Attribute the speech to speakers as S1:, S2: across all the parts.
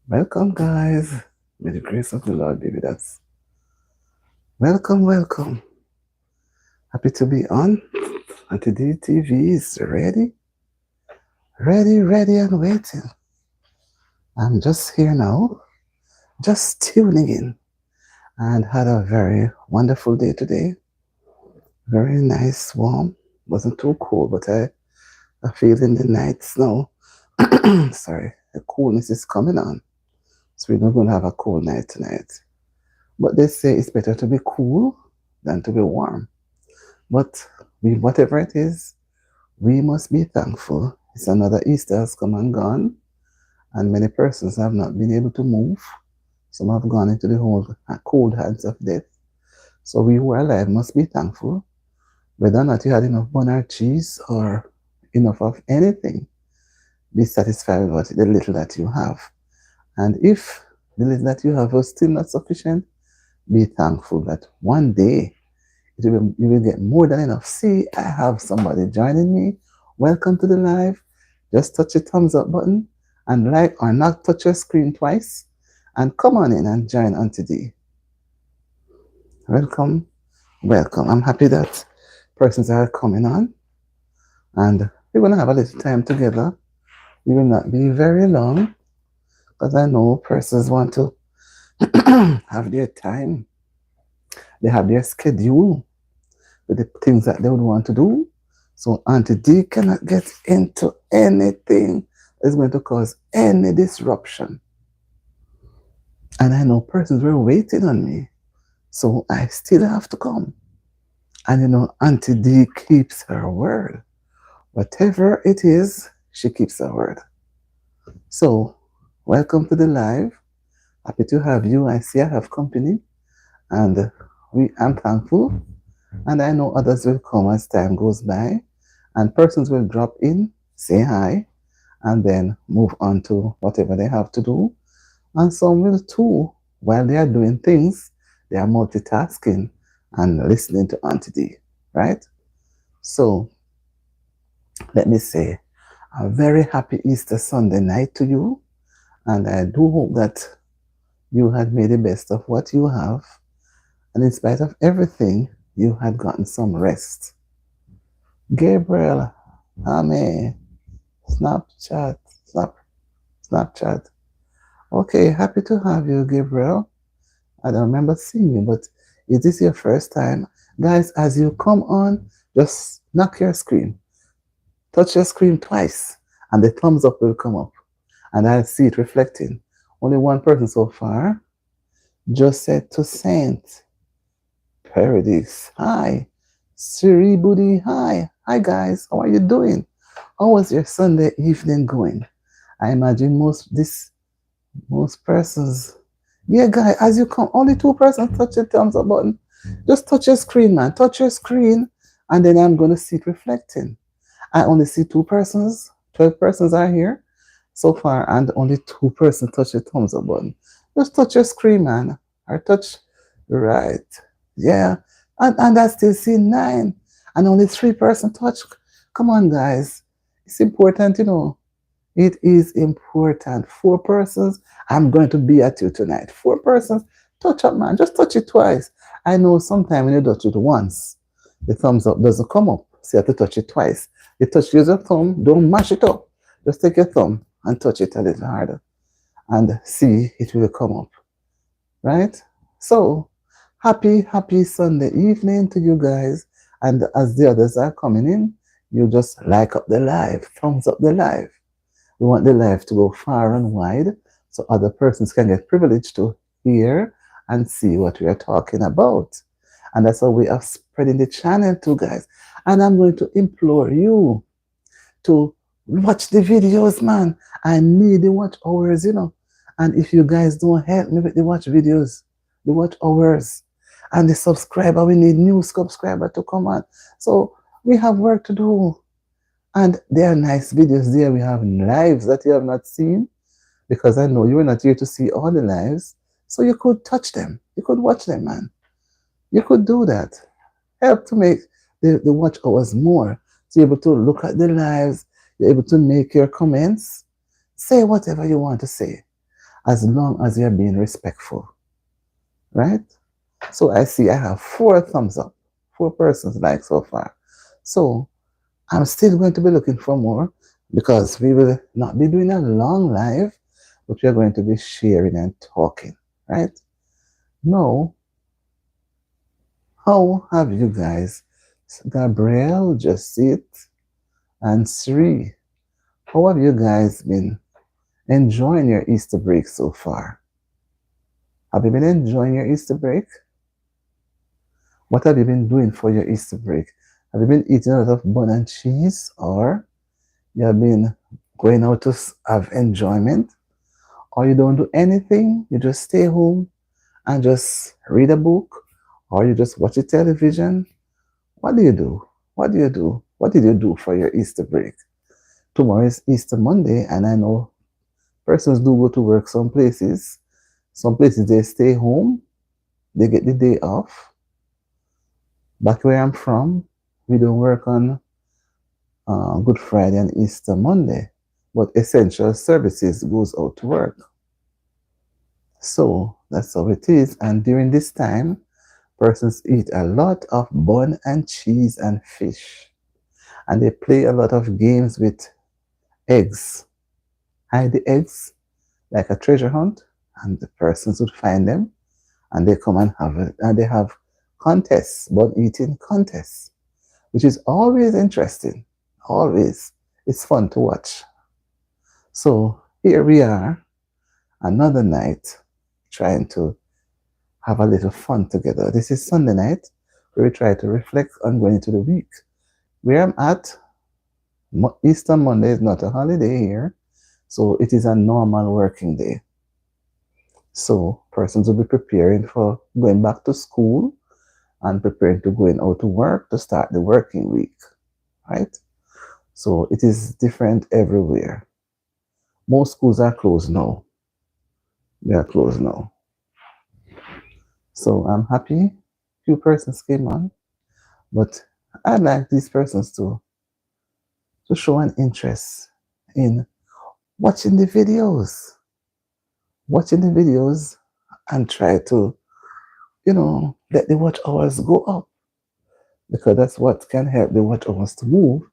S1: Welcome, guys. May the grace of the Lord be with us. Welcome, welcome. Happy to be on. Auntie DTV is ready, ready, and waiting. I'm just here now, just tuning in, and had a very wonderful day today. Very nice, warm. Wasn't too cold, but I feel in the nights now. Sorry, the coolness is coming on. So we're not going to have a cold night tonight. But they say it's better to be cool than to be warm. But whatever it is, we must be thankful. It's another Easter has come and gone, and many persons have not been able to move. Some have gone into the whole cold hands of death. So we who are alive must be thankful. Whether or not you had enough bun or cheese or enough of anything, be satisfied with the little that you have. And if the little that you have is still not sufficient, be thankful that one day you will get more than enough. See, I have somebody joining me. Welcome to the live. Just touch the thumbs up button and like or not touch your screen twice. And come on in and join Auntie D. Welcome, welcome. I'm happy that persons are coming on. And we're going to have a little time together. We will not be very long because I know persons want to have their time. They have their schedule with the things that they would want to do. So Auntie D cannot get into anything that's going to cause any disruption. And I know persons were waiting on me. So I still have to come. And Auntie D keeps her word. Whatever it is, she keeps her word. So welcome to the live. Happy to have you. I see I have company. And I'm thankful. And I know others will come as time goes by. And persons will drop in, say hi, and then move on to whatever they have to do. And some will too, while they are doing things, they are multitasking and listening to Auntie D, right? So let me say a very happy Easter Sunday night to you. And I do hope that you had made the best of what you have. And in spite of everything, you had gotten some rest. Gabriel, Ame, Snapchat, Snapchat. Okay, happy to have you, Gabriel. I don't remember seeing you, but is this your first time? Guys, as you come on, just knock your screen. Touch your screen twice, and the thumbs up will come up. And I'll see it reflecting. Only one person so far. Just said to Saint. Paradise, hi. Siri Booty, hi. Hi, guys. How are you doing? How was your Sunday evening going? I imagine most persons. Yeah, guy, as you come, only two persons touch the thumbs up button. Just touch your screen, man. Touch your screen, and then I'm going to see it reflecting. I only see two persons. 12 persons are here so far, and only two persons touch the thumbs up button. Just touch your screen, man. Or touch right. Yeah. And I still see 9. And only 3 persons touch. Come on, guys. It's important, It is important. 4 persons, I'm going to be at you tonight. 4 persons, touch up, man. Just touch it twice. I know sometimes when you touch it once, the thumbs up doesn't come up. So you have to touch it twice. You touch use your thumb, don't mash it up. Just take your thumb and touch it a little harder. And see, it will come up. Right? So, happy Sunday evening to you guys. And as the others are coming in, you just like up the live, thumbs up the live. We want the live to go far and wide so other persons can get privileged to hear and see what we are talking about. And that's a way of spreading the channel too, guys. And I'm going to implore you to watch the videos, man. I need the watch hours, And if you guys don't help me with the watch videos, the watch hours, and the subscriber, we need new subscriber to come on. So we have work to do. And there are nice videos there. We have lives that you have not seen because I know you were not here to see all the lives. So you could touch them. You could watch them, man. You could do that. Help to make the watch hours more. So you're able to look at the lives. You're able to make your comments. Say whatever you want to say. as long as you're being respectful, right? So I see I have 4 thumbs up, 4 persons like so far. So I'm still going to be looking for more because we will not be doing a long live, but we are going to be sharing and talking, right? Now, how have you guys, Gabriel, Jasit, and Sri, how have you guys been enjoying your Easter break so far? Have you been enjoying your Easter break? What have you been doing for your Easter break? Have you been eating a lot of bun and cheese, or you have been going out to have enjoyment, or you don't do anything? You just stay home and just read a book, or you just watch a television? What do you do? What do you do? What did you do for your Easter break? Tomorrow is Easter Monday, and I know persons do go to work some places. Some places they stay home, they get the day off. Back where I'm from, we don't work on Good Friday and Easter Monday, but essential services goes out to work. So that's how it is. And during this time, persons eat a lot of bun and cheese and fish. And they play a lot of games with eggs. Hide the eggs like a treasure hunt, and the persons would find them, and they come and have it, and they have contests, bun eating contests, which is always interesting. Always. It's fun to watch. So here we are, another night, trying to have a little fun together. This is Sunday night, where we try to reflect on going into the week. Where I'm at, Easter Monday is not a holiday here, so it is a normal working day. So persons will be preparing for going back to school and preparing to going out to work to start the working week, right? So it is different everywhere. Most schools are closed now. They are closed now. So I'm happy few persons came on, but I'd like these persons to show an interest in watching the videos, and try to, let the watch hours go up, because that's what can help the watch hours to move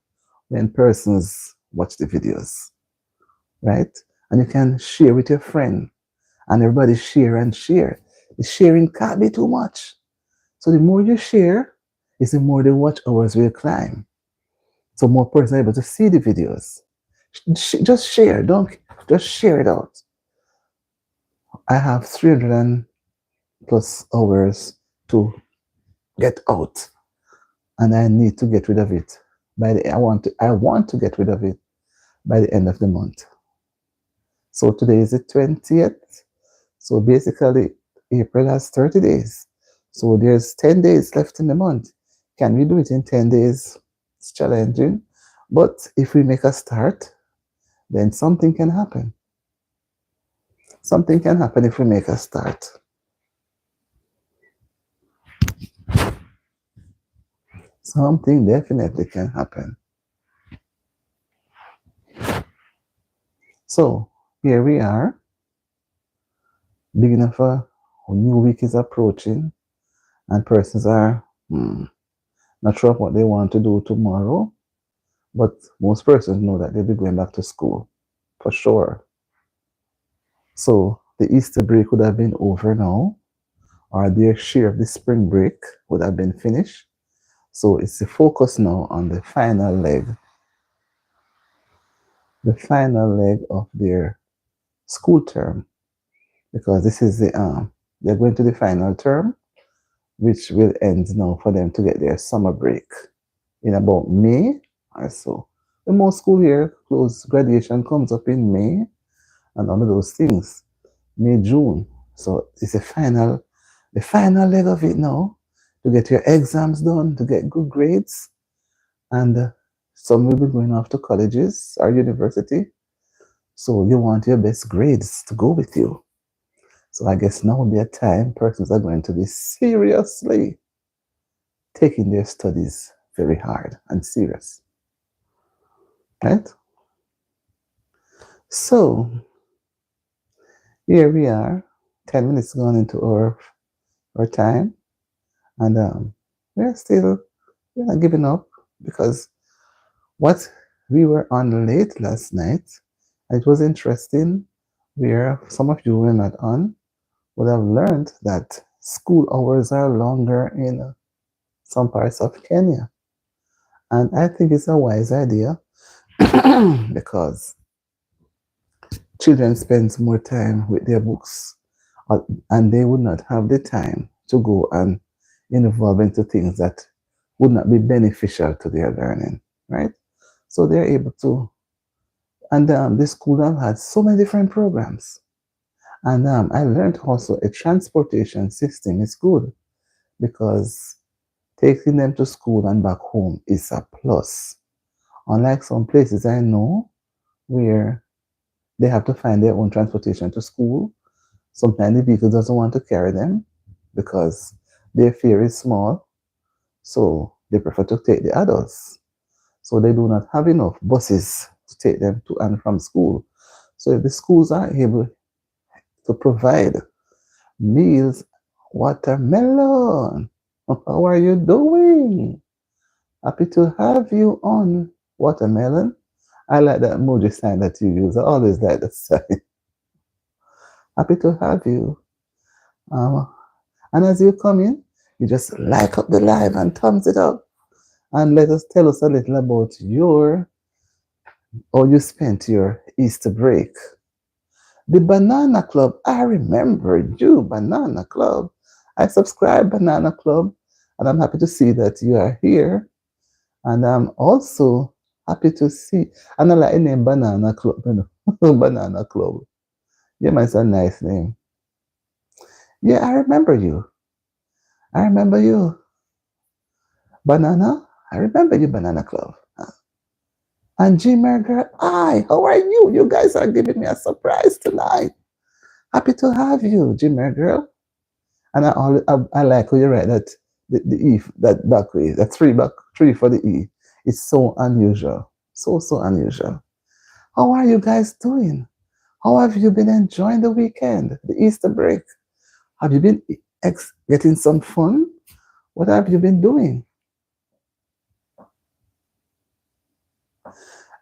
S1: when persons watch the videos, right? And you can share with your friend, and everybody share and share. The sharing can't be too much. So the more you share, is the more the watch hours will climb. So more persons are able to see the videos. Just share, don't just share it out. I have 300 and plus hours to get out, and I need to get rid of it. I want to get rid of it by the end of the month. So today is the 20th. So basically, April has 30 days. So there's 10 days left in the month. Can we do it in 10 days? It's challenging. But if we make a start, then something can happen. Something can happen if we make a start. Something definitely can happen. So here we are. Beginning of a new week is approaching, and persons are not sure what they want to do tomorrow, but most persons know that they'll be going back to school for sure. So the Easter break would have been over now, or their share of the spring break would have been finished. So it's the focus now on the final leg of their school term, because this is they're going to the final term, which will end now for them to get their summer break in about May or so. The most school year close, graduation comes up in May, and all of those things, May, June. So it's the final leg of it now, to get your exams done, to get good grades, and some will be going off to colleges or university. So you want your best grades to go with you. So I guess now will be a time persons are going to be seriously taking their studies very hard and serious, right? So Here we are, 10 minutes gone into our time, and we're still we're not giving up because what we were on late last night, it was interesting, where some of you were not on, would have learned that school hours are longer in some parts of Kenya. And I think it's a wise idea because children spend more time with their books, uh, and they would not have the time to go and involve into things that would not be beneficial to their learning, right? So they're able to, and the school have had so many different programs. And I learned also a transportation system is good because taking them to school and back home is a plus. Unlike some places I know where they have to find their own transportation to school, sometimes the vehicle doesn't want to carry them because their fare is small, so they prefer to take the adults. So they do not have enough buses to take them to and from school. So if the schools are able to provide meals, watermelon, how are you doing? Happy to have you on, watermelon. I like that emoji sign that you use. I always like that sign. Happy to have you. Um, and as you come in, you just like up the live and thumbs it up and let us tell us a little about your how you spent your Easter break. The Banana Club, I remember you, Banana Club. I subscribe Banana Club, and I'm happy to see that you are here. And I'm also happy to see, and I like the name Banana Club, you know, Banana Club. Yeah, man, it's a nice name. Yeah, I remember you. I remember you. Banana? I remember you, Banana Club. And Jimmer girl, hi, how are you? You guys are giving me a surprise tonight. Happy to have you, Jimmer girl. And I like how you write that the E that back way, that three for the E. It's so unusual. So unusual. How are you guys doing? How have you been enjoying the weekend, the Easter break? Have you been getting some fun? What have you been doing?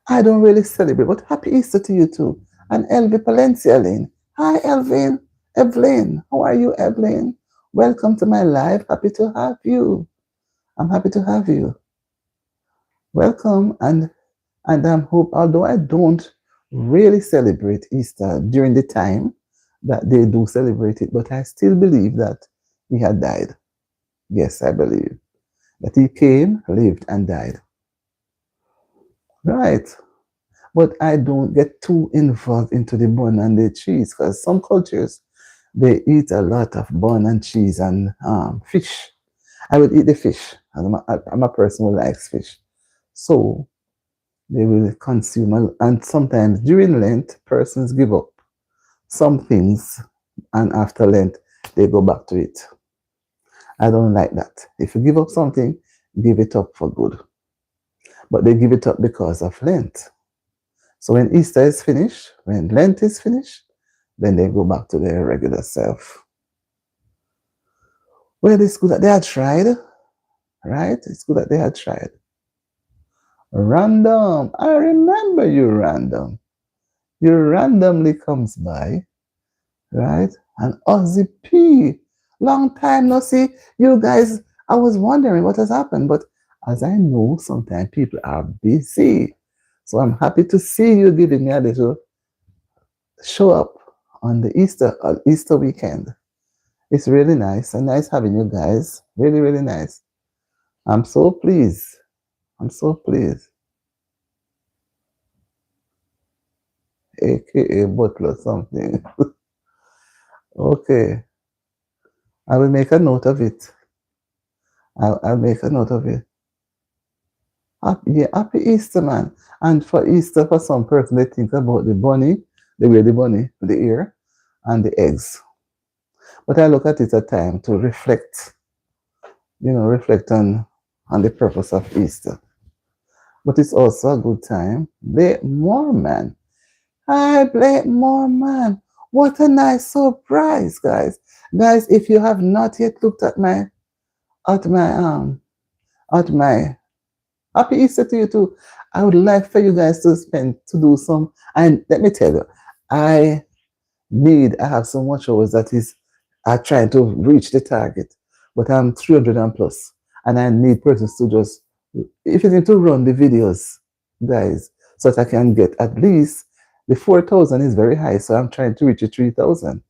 S1: I don't really celebrate, but happy Easter to you too. And Elvie Palencia Lane. Hi, Elvin. Evelyn. How are you, Evelyn? Welcome to my live. Happy to have you. I'm happy to have you. Welcome. And hope, although I don't really celebrate Easter during the time that they do celebrate it, but I still believe that he had died. Yes, I believe that he came, lived, and died. Right. But I don't get too involved into the bun and the cheese because some cultures they eat a lot of bun and cheese and fish. I would eat the fish. I'm a person who likes fish, so they will consume and sometimes during Lent, persons give up some things, and after Lent, they go back to it. I don't like that. If you give up something, give it up for good. But they give it up because of Lent. So when Easter is finished, when Lent is finished, then they go back to their regular self. Well, it's good that they had tried, right? It's good that they had tried. Random. I remember you, Random. You randomly comes by, right? And Ozzy P. Long time no see. You guys, I was wondering what has happened, but as I know, sometimes people are busy. So I'm happy to see you giving me a little show up on the Easter weekend. It's really nice and nice having you guys. Really, really nice. I'm so pleased. I'm so pleased. AKA butler something. Okay. I will make a note of it. I'll make a note of it. Happy, yeah, happy Easter, man. And for Easter, for some person, they think about the bunny, they wear the bunny, the ear, and the eggs. But I look at it a time to reflect, reflect on the purpose of Easter. But it's also a good time. Blake Morman. Hi, Blake Morman. What a nice surprise, guys. Guys, if you have not yet looked at my at my happy Easter to you too. I would like for you guys to do some, and let me tell you, I I have so much hours that is I trying to reach the target, but I'm 300 and plus, and I need persons to just, if you need to run the videos, guys, so that I can get at least the 4,000 is very high, so I'm trying to reach the 3,000,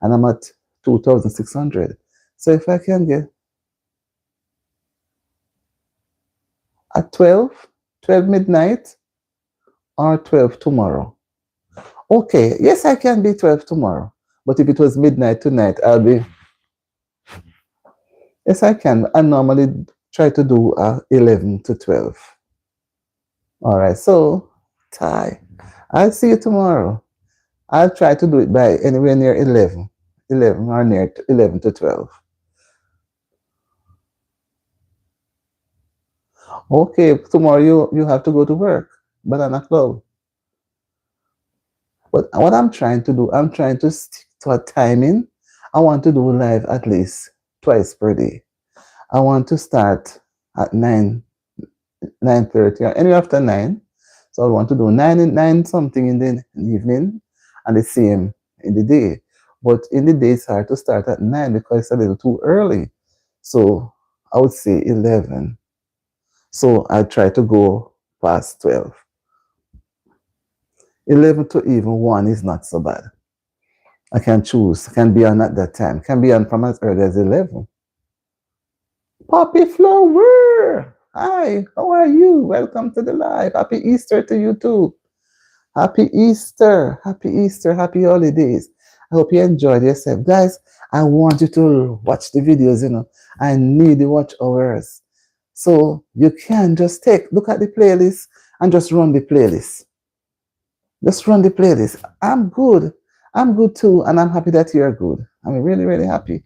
S1: and I'm at 2,600. So if I can get at 12 midnight or 12 tomorrow. Okay, yes, I can be 12 tomorrow, but if it was midnight tonight, I'll be. Yes, I can. I normally try to do 11 to 12. All right, so Ty, I'll see you tomorrow. I'll try to do it by anywhere near 11 or near 11 to 12. Okay, tomorrow you have to go to work, Banana Club. But what I'm trying to do, I'm trying to stick to a timing. I want to do live at least twice per day. I want to start at 9:30 or any after 9. So I want to do 9 something in the evening and the same in the day. But in the day it's hard to start at 9 because it's a little too early. So I would say 11. So I try to go past 12. 11 to even 1 is not so bad. I can choose. I can be on at that time. Can be on from as early as 11. Poppy Flower! Hi, how are you? Welcome to the live. Happy Easter to you too. Happy Easter. Happy Easter. Happy holidays. I hope you enjoyed yourself. Guys, I want you to watch the videos. I need the watch hours. So you can just look at the playlist and just run the playlist. Just run the playlist. I'm good. I'm good too, and I'm happy that you're good. I'm really, really happy.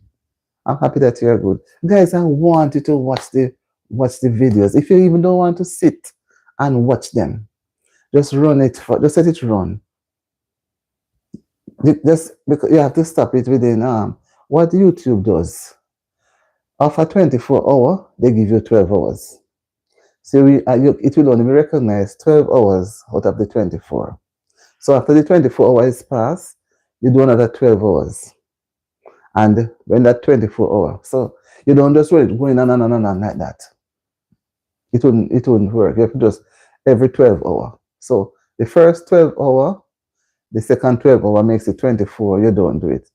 S1: I'm happy that you're good. Guys, I want you to watch the videos. If you even don't want to sit and watch them, just just let it run. Just because you have to stop it within what YouTube does. After 24 hour, they give you 12 hours. So it will only be recognized 12 hours out of the 24. So after the 24 hours pass, you do another 12 hours. And when that 24 hour, so you don't just wait going on and on and on like that. It wouldn't work. You have to just every 12 hour. So the first 12 hour, the second 12 hour makes it 24. You don't do it.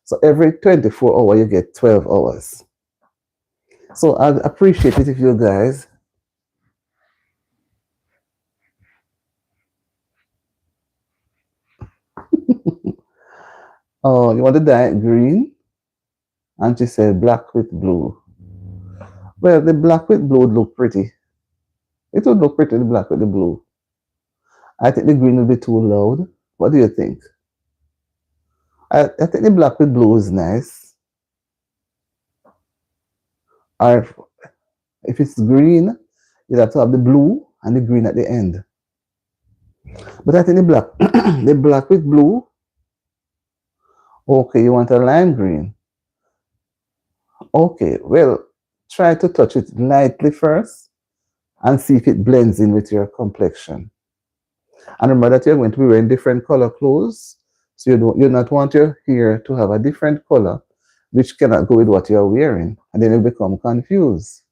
S1: So every 24 hour, you get 12 hours. So I'd appreciate it if you guys. Oh, you want to dye it green? Auntie said black with blue. Well, the black with blue would look pretty. It would look pretty, the black with the blue. I think the green would be too loud. What do you think? I think the black with blue is nice. Or if it's green, you have to have the blue and the green at the end. But I think the black, the black with blue. Okay, you want a lime green. Okay, well, try to touch it lightly first and see if it blends in with your complexion. And remember that you're going to be wearing different color clothes, so you not want your hair to have a different color, which cannot go with what you're wearing, and then you become confused,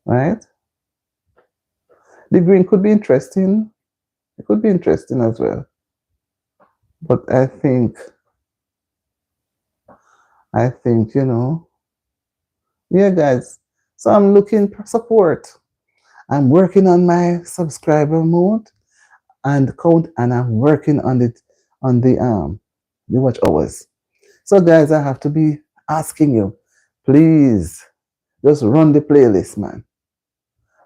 S1: right? The green could be interesting. It could be interesting as well. But I think, yeah, guys. So I'm looking for support. I'm working on my subscriber mode and count, and I'm working on it on the watch hours. So, guys, I have to be asking you, please, just run the playlist, man.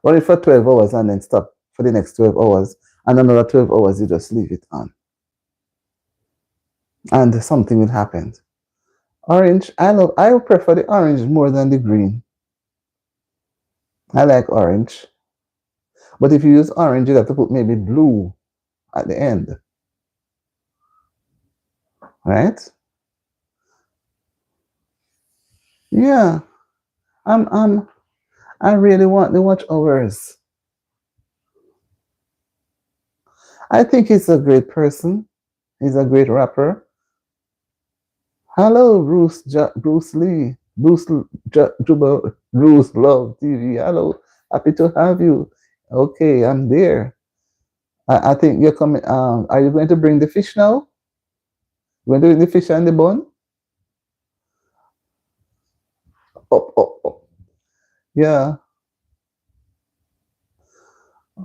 S1: Run it for 12 hours and then stop for the next 12 hours, and another 12 hours, you just leave it on. And something will happen. Orange, I prefer the orange more than the green. I like orange. But if you use orange, you have to put maybe blue at the end. right? Yeah, I'm I really want the watch hours. I think he's a great person. He's a great rapper. Hello, Bruce Lee, Bruce Love TV. Hello, happy to have you. Okay, I'm there. I think you're coming. Are you going to bring the fish now? You going to bring the fish and the bun? Oh, oh, oh. Yeah.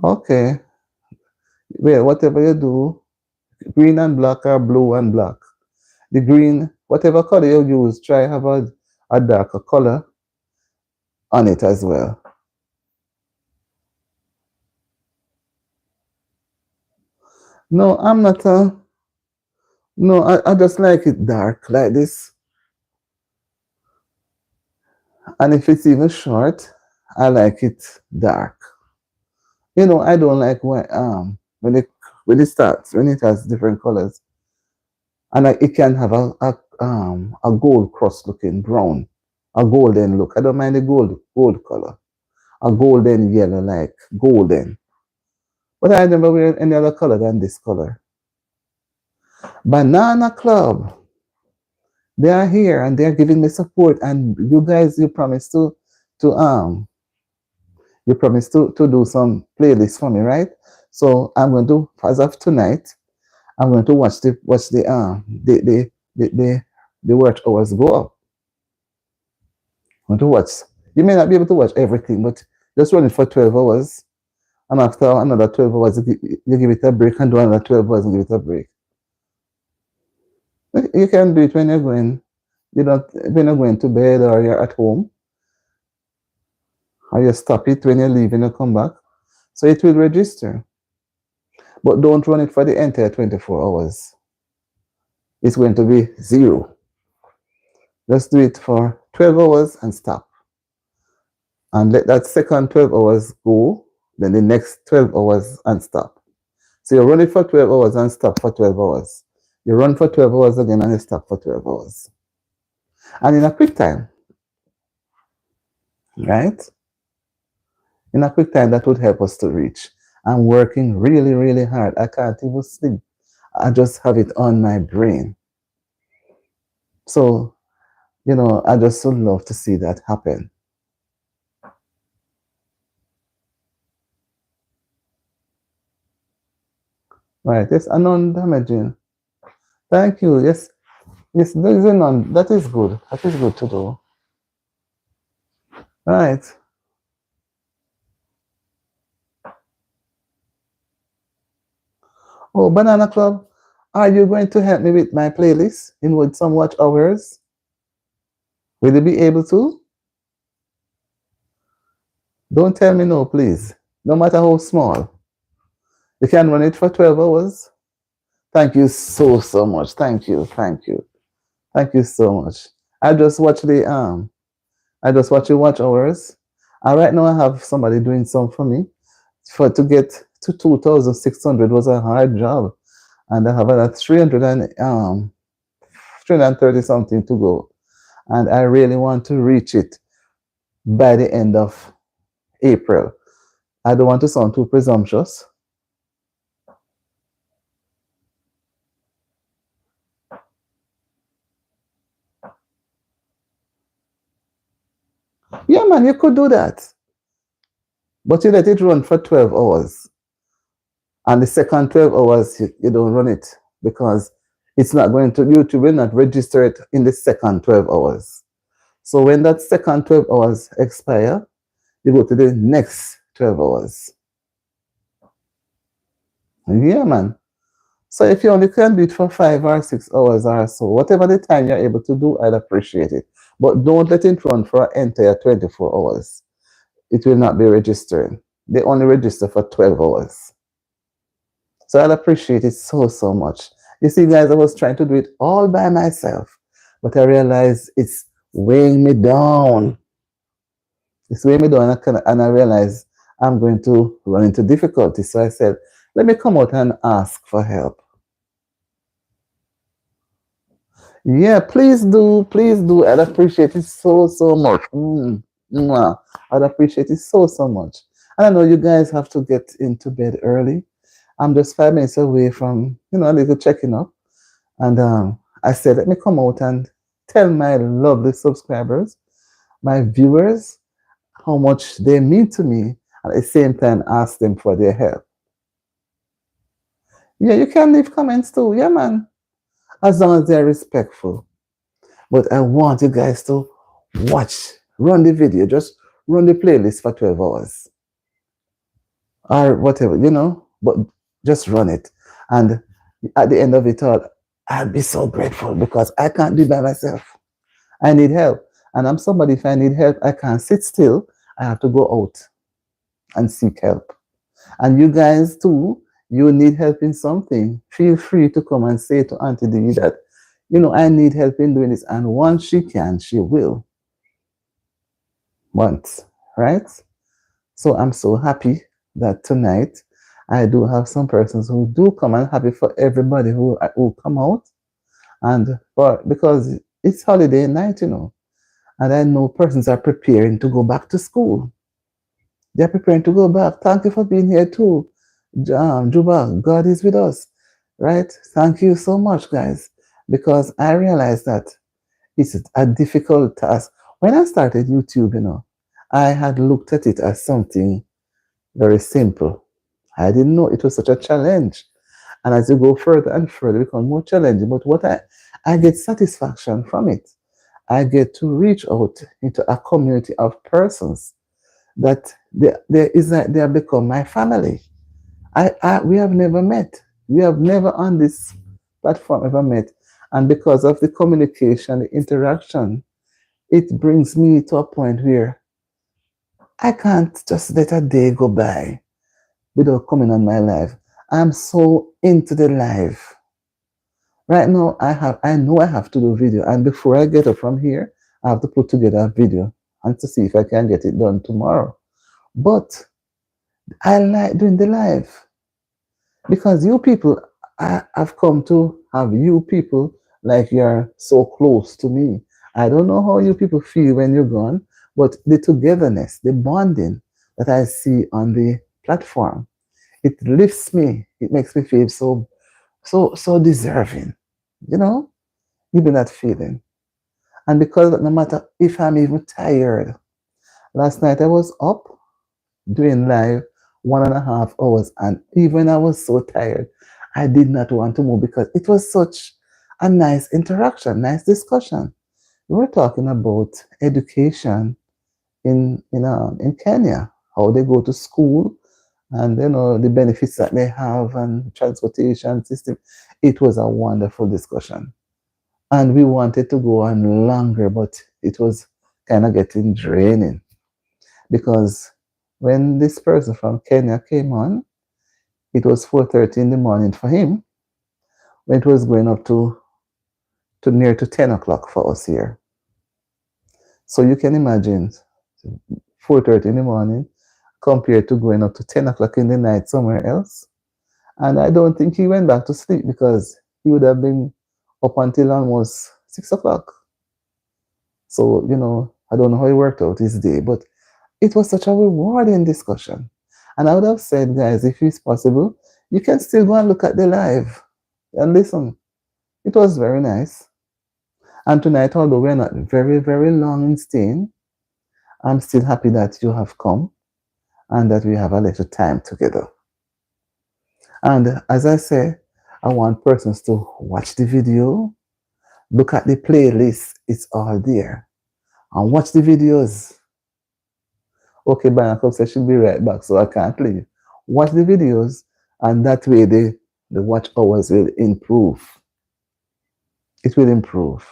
S1: Okay. Well, whatever you do, green and black or blue and black. The green, whatever color you use, try have a darker color on it as well. No, I'm not a. No, I just like it dark like this. And if it's even short, I like it dark. I don't like when it starts when it has different colors, and it can have a gold cross looking brown, a golden look. I don't mind the gold color, a golden yellow like golden. But I never wear any other color than this color. Banana Club, they are here and they are giving me support. And you guys, to to do some playlists for me, right? So I'm going to, as of tonight, I'm going to watch the watch hours go up. I'm going to watch. You may not be able to watch everything, but just run it for 12 hours. And after another 12 hours, you give it a break and do another 12 hours and give it a break. You can do it when when you're going to bed or you're at home, or you stop it when you leave and you come back. So it will register. But don't run it for the entire 24 hours. It's going to be zero. Just do it for 12 hours and stop. And let that second 12 hours go, then the next 12 hours and stop. So you run it for 12 hours and stop for 12 hours. You run for 12 hours again and you stop for 12 hours. And in a quick time, right? In a quick time, that would help us to reach. I'm working really, really hard. I can't even sleep. I just have it on my brain. So, I just would love to see that happen. Right. Yes, a non-damaging. Thank you. Yes. Yes, there is a non. That is good. That is good to do. Right. Oh, Banana Club, are you going to help me with my playlist in with some watch hours? Will you be able to? Don't tell me no, please. No matter how small. You can run it for 12 hours. Thank you so much. Thank you. Thank you. Thank you so much. I just watch the watch hours. And right now I have somebody doing some for me. For to get to 2,600 was a hard job. And I have another 330 something to go. And I really want to reach it by the end of April. I don't want to sound too presumptuous. Yeah, man, you could do that. But you let it run for 12 hours. And the second 12 hours, you don't run it because it's not going to, YouTube will not register it in the second 12 hours. So when that second 12 hours expire, you go to the next 12 hours. Yeah, man. So if you only can do it for 5 or 6 hours or so, whatever the time you're able to do, I'd appreciate it. But don't let it run for an entire 24 hours. It will not be registered. They only register for 12 hours. So I'd appreciate it so much. You see, guys, I was trying to do it all by myself, but I realized it's weighing me down. It's weighing me down, and I realized I'm going to run into difficulty. So I said, let me come out and ask for help. Yeah, please do. Please do. I'd appreciate it so, so much. Mwah. I'd appreciate it so, so much. And I know you guys have to get into bed early. I'm just 5 minutes away from, a little checking up. And I said, let me come out and tell my lovely subscribers, my viewers, how much they mean to me. And at the same time, ask them for their help. Yeah, you can leave comments too. Yeah, man. As long as they're respectful. But I want you guys to watch, run the video, just run the playlist for 12 hours or whatever, but just run it. And at the end of it all, I'll be so grateful because I can't do it by myself. I need help. And I'm somebody, if I need help, I can't sit still. I have to go out and seek help. And you guys too, you need help in something. Feel free to come and say to Auntie D that, I need help in doing this. And once she can, she will. Once, right? So I'm so happy that tonight I do have some persons who do come, and happy for everybody who come out. And because it's holiday night, and I know persons are preparing to go back to school. They're preparing to go back. Thank you for being here too, Juba. God is with us, right? Thank you so much, guys, because I realized that it's a difficult task. When I started YouTube, I had looked at it as something very simple. I didn't know it was such a challenge. And as you go further and further, it becomes more challenging. But what I get satisfaction from it. I get to reach out into a community of persons that they have become my family. We have never met. We have never on this platform ever met. And because of the communication, the interaction, it brings me to a point where I can't just let a day go by without coming on my live. I'm so into the live. Right now, I know I have to do video, and before I get up from here, I have to put together a video and to see if I can get it done tomorrow. But I like doing the live because you people, I've come to have you people like you're so close to me. I don't know how you people feel when you're gone, but the togetherness, the bonding that I see on the platform, it lifts me. It makes me feel so deserving. You know, give me that feeling. And because no matter if I'm even tired, last night I was up doing live 1.5 hours, and even I was so tired, I did not want to move because it was such a nice interaction, nice discussion. We were talking about education in Kenya, how they go to school, and the benefits that they have and transportation system. It was a wonderful discussion, and we wanted to go on longer, but it was kind of getting draining because when this person from Kenya came on, it was 4:30 in the morning for him, when it was going up to near to 10 o'clock for us here. So you can imagine 4:30 in the morning compared to going up to 10 o'clock in the night somewhere else. And I don't think he went back to sleep because he would have been up until almost 6 o'clock. So, I don't know how he worked out his day, but it was such a rewarding discussion. And I would have said, guys, if it's possible, you can still go and look at the live and listen. It was very nice. And tonight, although we're not very, very long in staying, I'm still happy that you have come and that we have a little time together. And as I say, I want persons to watch the video, look at the playlist, it's all there, and watch the videos. Okay, Banako says she'll be right back, so I can't leave. Watch the videos, and that way the watch hours will improve. It will improve.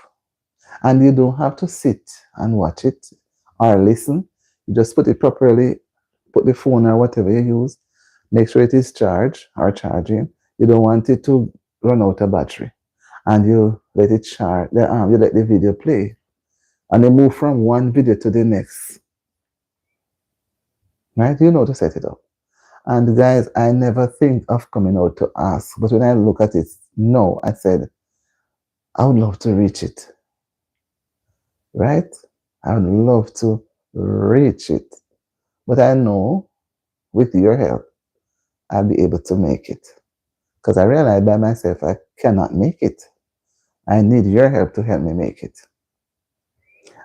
S1: And you don't have to sit and watch it or listen. You just put it properly, put the phone or whatever you use, make sure it is charged or charging. You don't want it to run out of battery. And you let it charge, you let the video play. And then move from one video to the next. Right? You know to set it up. And guys, I never think of coming out to ask. But when I look at it, no, I said, I would love to reach it, right? I would love to reach it. But I know with your help, I'll be able to make it. Because I realize by myself, I cannot make it. I need your help to help me make it.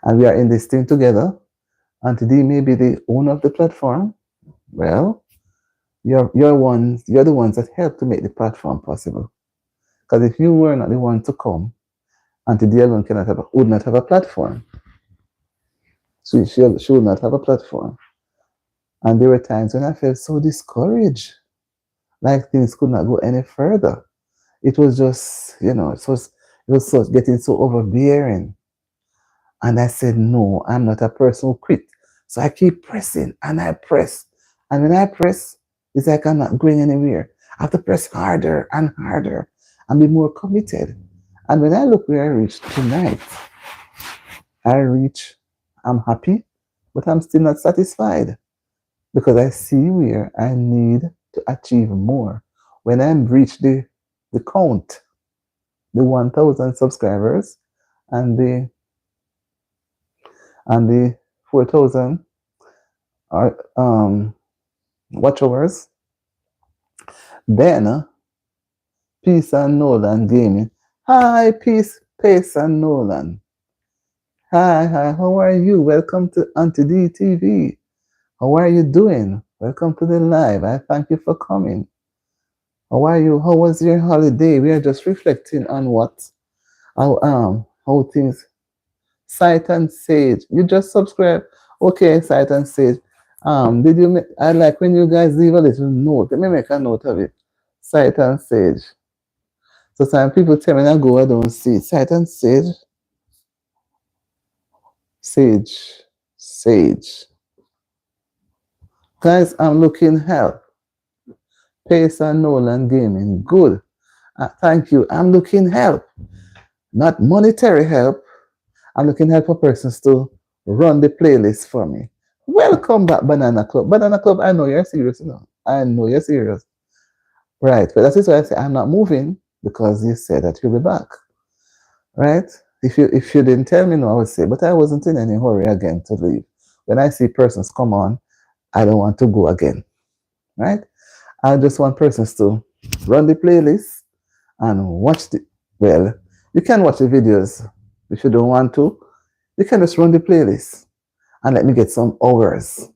S1: And we are in this thing together. And today may be the owner of the platform. Well, you're the ones that help to make the platform possible. Because if you were not the one to come, and today alone would not have a platform. So she would not have a platform. And there were times when I felt so discouraged, like things could not go any further. It was just, it was so getting so overbearing. And I said, no, I'm not a person who quit. So I keep pressing and I press. And when I press, it's like I'm not going anywhere. I have to press harder and harder and be more committed. And when I look where I reached tonight, I reach, I'm happy, but I'm still not satisfied because I see where I need to achieve more. When I reach the count, the 1,000 subscribers and the 4,000 watch hours, then Peace and Nolan Gaming. Hi, Peace, Pace and Nolan. Hi, how are you? Welcome to Auntie D TV. How are you doing? Welcome to the live. I thank you for coming. How are you? How was your holiday? We are just reflecting on how things. Sight and Sage. You just subscribe. Okay, Sight and Sage. Did you make, I like when you guys leave a little note. Let me make a note of it. Sight and Sage. So some people tell me I go, I don't see it. Sight and Sage. Sage. Sage. Guys, I'm looking help. Pace and Nolan Gaming. Good. Thank you. I'm looking help. Not monetary help. I'm looking help for persons to run the playlist for me. Welcome back, Banana Club. Banana Club, I know you're serious, I know you're serious. Right. But that is why I say I'm not moving because you said that you'll be back. Right? If you didn't tell me no, I would say, but I wasn't in any hurry again to leave. When I see persons come on, I don't want to go again. Right? I just want persons to run the playlist and watch the well, you can watch the videos if you don't want to. You can just run the playlist and let me get some hours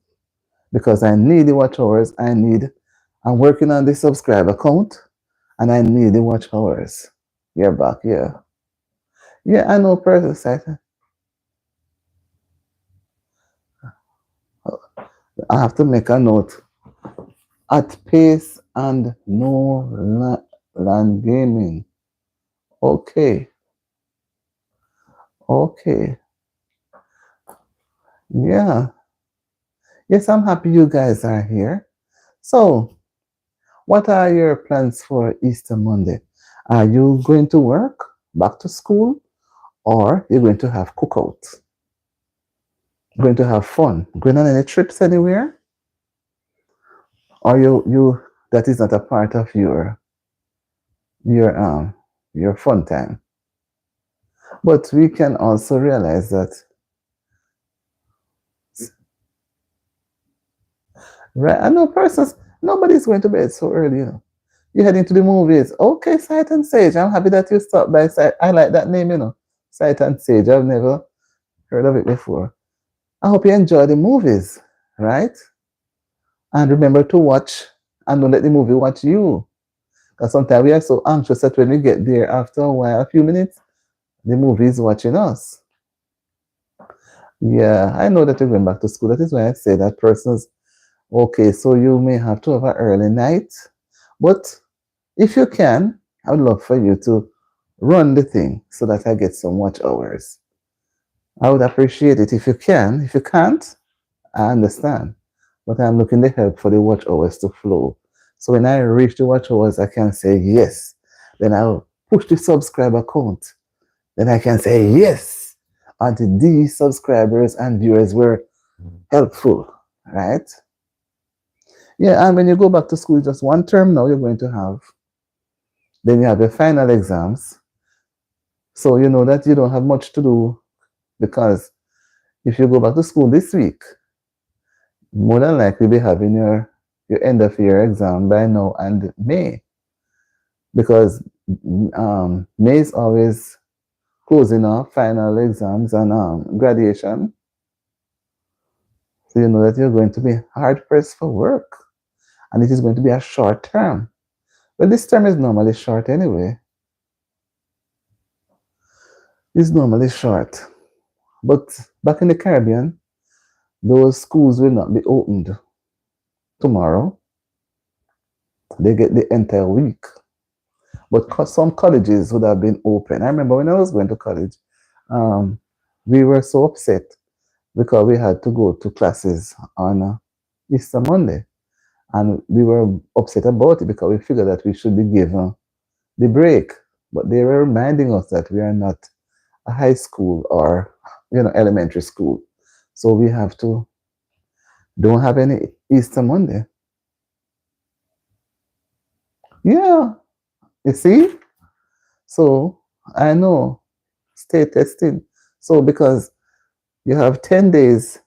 S1: because I need the watch hours. I'm working on the subscriber count and I need the watch hours. You're back, yeah. Yeah, I know person site. I have to make a note. At pace and no land gaming. Okay. Okay. Yeah. Yes, I'm happy you guys are here. So, what are your plans for Easter Monday? Are you going to work, back to school, or you're going to have cookout? Going to have fun? Going on any trips anywhere? Or you that is not a part of your your fun time. But we can also realize that right. I know persons nobody's going to bed so early, You're heading to the movies. Okay, Sight and Sage. I'm happy that you stopped by Sight. I like that name, Sight and Sage. I've never heard of it before. I hope you enjoy the movies, right? And remember to watch and don't let the movie watch you. Because sometimes we are so anxious that when we get there after a while, a few minutes, the movie is watching us. Yeah, I know that you're going back to school. That is why I say that persons, okay, so you may have to have an early night. But if you can, I would love for you to run the thing so that I get some watch hours. I would appreciate it if you can. If you can't, I understand. But I'm looking to help for the watch hours to flow. So when I reach the watch hours, I can say yes. Then I'll push the subscriber count. Then I can say yes. Until these subscribers and viewers were helpful, right? Yeah, and when you go back to school, just one term now you're going to have. Then you have your final exams. So you know that you don't have much to do because if you go back to school this week, more than likely be having your end of year exam by now and May because May is always closing off final exams and graduation. So you know that you're going to be hard pressed for work and it is going to be a short term. Well, this term is normally short anyway. It's normally short. But back in the Caribbean, those schools will not be opened tomorrow. They get the entire week. But some colleges would have been open. I remember when I was going to college, um, we were so upset because we had to go to classes on Easter Monday. And we were upset about it because we figured that we should be given the break. But they were reminding us that we are not a high school or elementary school. So we have to don't have any Easter Monday. Yeah, you see? So I know state testing. So because you have 10 days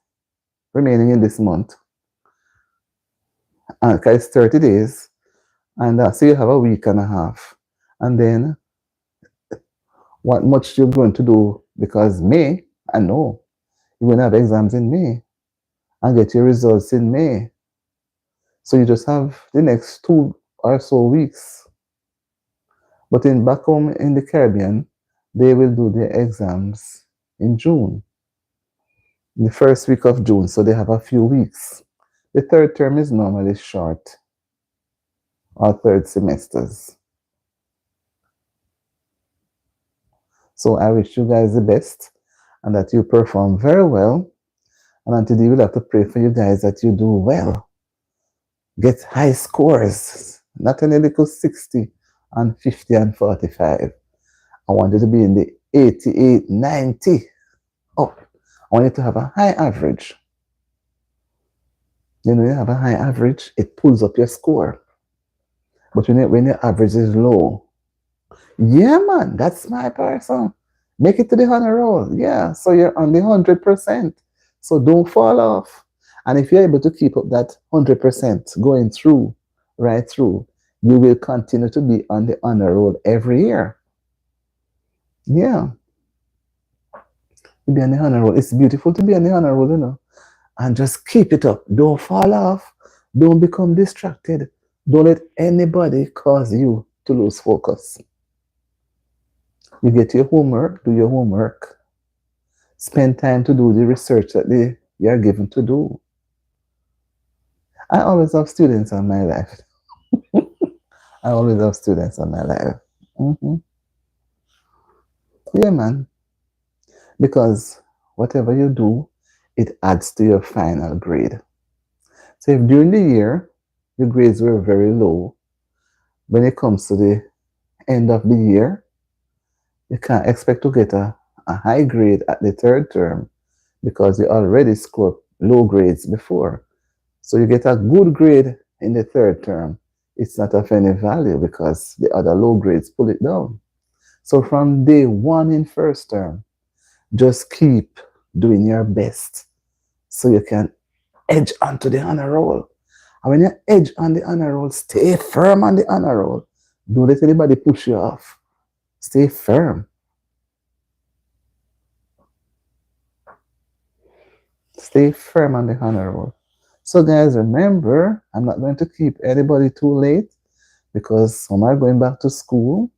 S1: remaining in this month, and it's 30 days, and so you have a week and a half. And then what much you're going to do because May, I know you're going to have exams in May and get your results in May. So you just have the next 2 or so weeks. But in back home in the Caribbean, they will do their exams in June, the first week of June. So they have a few weeks. The third term is normally short, or third semesters. So I wish you guys the best and that you perform very well. And until you will have to pray for you guys that you do well. Get high scores, not only little 60 and 50 and 45. I want you to be in the 88, 90. Oh, I want you to have a high average. You have a high average, it pulls up your score. But when your average is low, yeah, man, that's my person. Make it to the honor roll. Yeah, so you're on the 100%. So don't fall off. And if you're able to keep up that 100% going through, right through, you will continue to be on the honor roll every year. Yeah. To be on the honor roll. It's beautiful to be on the honor roll, And just keep it up. Don't fall off. Don't become distracted. Don't let anybody cause you to lose focus. You get your homework, do your homework. Spend time to do the research that you are given to do. I always have students on my life. I always have students on my life. Mm-hmm. Yeah, man. Because whatever you do, it adds to your final grade. So if during the year your grades were very low, when it comes to the end of the year, you can't expect to get a high grade at the third term because you already scored low grades before. So you get a good grade in the third term. It's not of any value because the other low grades pull it down. So from day one in first term, just keep doing your best so you can edge onto the honor roll. And when you edge on the honor roll, stay firm on the honor roll. Don't let anybody push you off. Stay firm. Stay firm on the honor roll. So guys, remember, I'm not going to keep anybody too late because some are going back to school,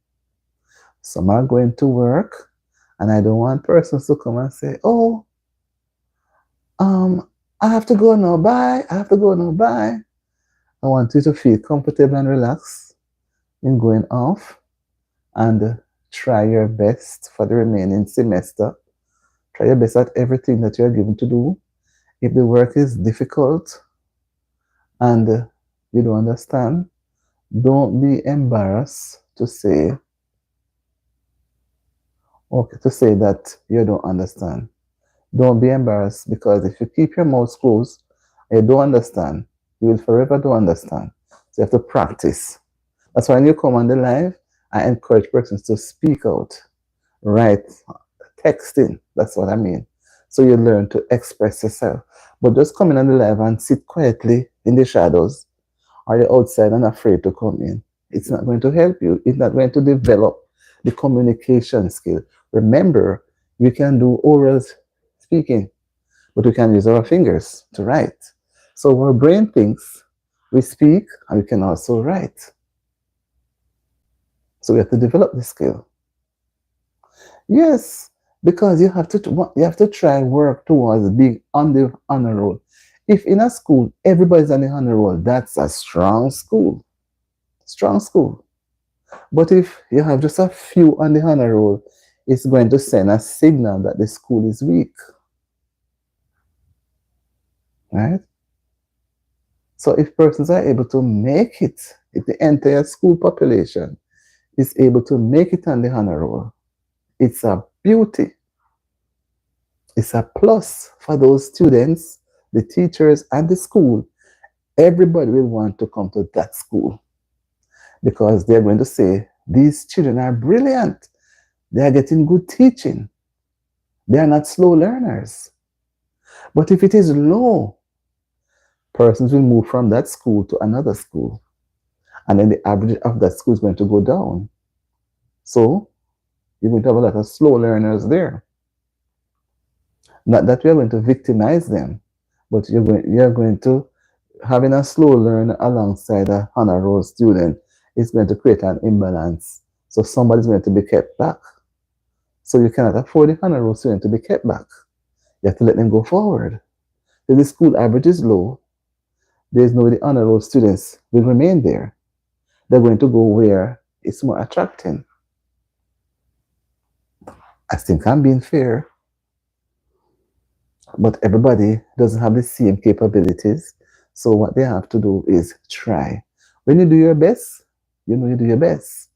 S1: some are going to work, and I don't want persons to come and say, oh, I have to go now, bye. I have to go now, bye. I want you to feel comfortable and relaxed in going off and try your best for the remaining semester. Try your best at everything that you're given to do. If the work is difficult and you don't understand, don't be embarrassed to say, okay, to say that you don't understand. Don't be embarrassed because if you keep your mouth closed and you don't understand, you will forever don't understand. So you have to practice. That's why when you come on the live, I encourage persons to speak out write, texting. That's what I mean. So you learn to express yourself. But just coming on the live and sit quietly in the shadows or you're outside and afraid to come in, it's not going to help you. It's not going to develop the communication skill. Remember, we can do oral speaking, but we can use our fingers to write. So our brain thinks, we speak, and we can also write. So we have to develop the skill. Yes, because you have to try and work towards being on the honor roll. If in a school everybody's on the honor roll, that's a strong school. Strong school. But if you have just a few on the honor roll, it's going to send a signal that the school is weak. Right? So if persons are able to make it, if the entire school population is able to make it on the honor roll, it's a beauty. It's a plus for those students, the teachers, and the school. Everybody will want to come to that school because they're going to say, these children are brilliant. They are getting good teaching. They are not slow learners. But if it is low, persons will move from that school to another school. And then the average of that school is going to go down. So you're going to have a lot of slow learners there. Not that we are going to victimize them, but you're going to having a slow learner alongside a honor roll student is going to create an imbalance. So somebody's going to be kept back. So you cannot afford the honor roll student to be kept back. You have to let them go forward. If the school average is low, there's no way the honor roll students will remain there. They're going to go where it's more attracting. I think I'm being fair, but everybody doesn't have the same capabilities. So what they have to do is try. When you do your best, you know you do your best.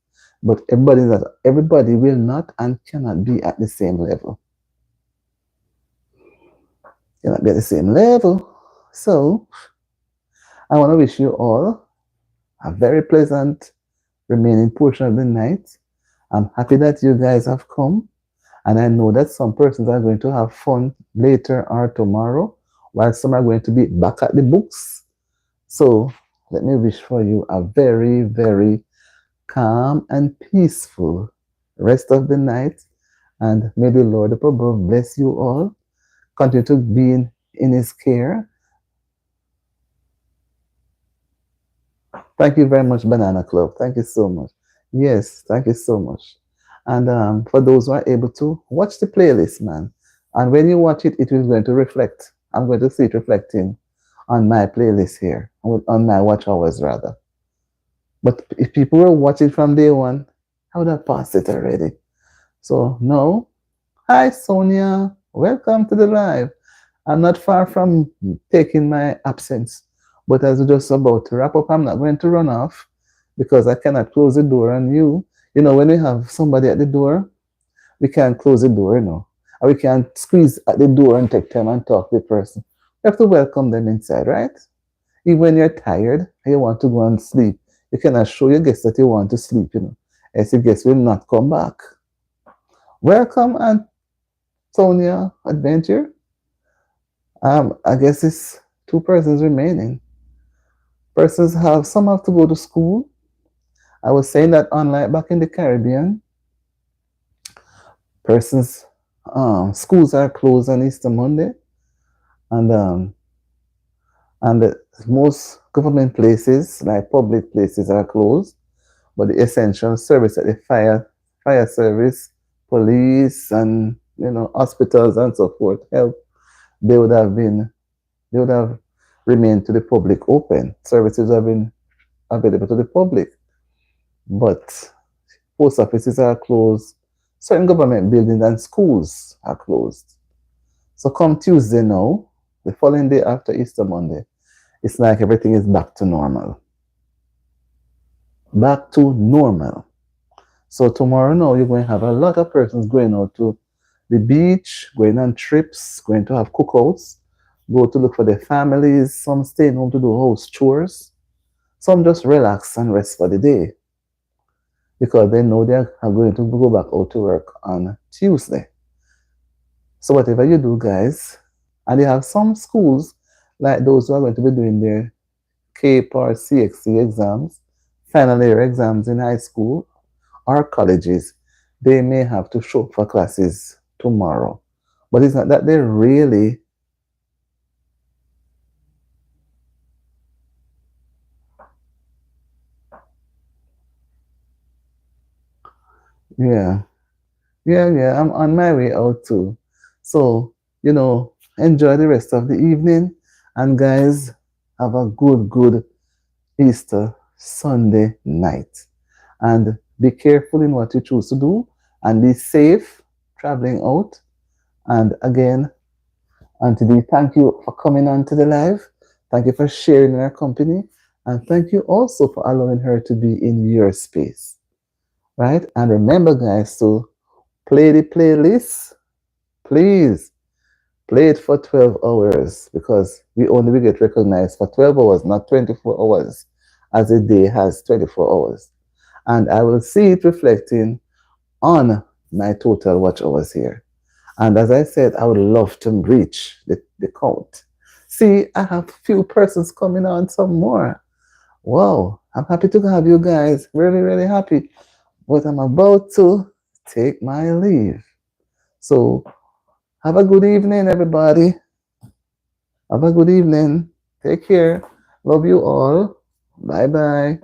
S1: But everybody will not and cannot be at the same level. Cannot be at the same level. So I want to wish you all a very pleasant remaining portion of the night. I'm happy that you guys have come. And I know that some persons are going to have fun later or tomorrow, while some are going to be back at the books. So let me wish for you a very, very calm and peaceful rest of the night. And may the Lord above bless you all. Continue to be in His care. Thank you very much, Banana Club. Thank you so much. Yes, thank you so much. And for those who are able to, watch the playlist, man. And when you watch it, it is going to reflect. I'm going to see it reflecting on my playlist here, on my watch hours rather. But if people were watching from day one, I would have passed it already. So no. Hi, Sonia. Welcome to the live. I'm not far from taking my absence. But as we're just about to wrap up, I'm not going to run off because I cannot close the door on you. You know, when we have somebody at the door, we can't close the door, or we can't squeeze at the door and take time and talk to the person. We have to welcome them inside, right? Even when you're tired and you want to go and sleep, you cannot show your guests that you want to sleep, else your guests will not come back. Welcome, and Sonia Adventure. I guess it's two persons remaining. Some have to go to school. I was saying that unlike back in the Caribbean, persons schools are closed on Easter Monday, and most government places, like public places, are closed. But the essential service, like the fire service, police, and hospitals and so forth, help, they would have remained to the public open. Services have been available to the public, but post offices are closed. Certain government buildings and schools are closed. So come Tuesday now, the following day after Easter Monday, it's like everything is back to normal. Back to normal. So tomorrow now, you're going to have a lot of persons going out to the beach, going on trips, going to have cookouts, go to look for their families, some staying home to do house chores, some just relax and rest for the day. because they know they are going to go back out to work on Tuesday. So whatever you do, guys, and they have some schools like those who are going to be doing their CAPE or CXC exams, final year exams in high school or colleges, they may have to show up for classes tomorrow. But it's not that they really, yeah, yeah, I'm on my way out too. So, enjoy the rest of the evening. And guys, have a good Easter Sunday night. And be careful in what you choose to do and be safe traveling out. And again, Auntie D, thank you for coming on to the live. Thank you for sharing in our company. And thank you also for allowing her to be in your space. Right? And remember, guys, to play the playlist. Please play it for 12 hours because we only will get recognized for 12 hours, not 24 hours, as a day has 24 hours. And I will see it reflecting on my total watch hours here. And as I said, I would love to reach the count. See, I have few persons coming on some more. Wow, I'm happy to have you guys. Really happy. But I'm about to take my leave. So have a good evening, everybody. Have a good evening. Take care. Love you all. Bye bye.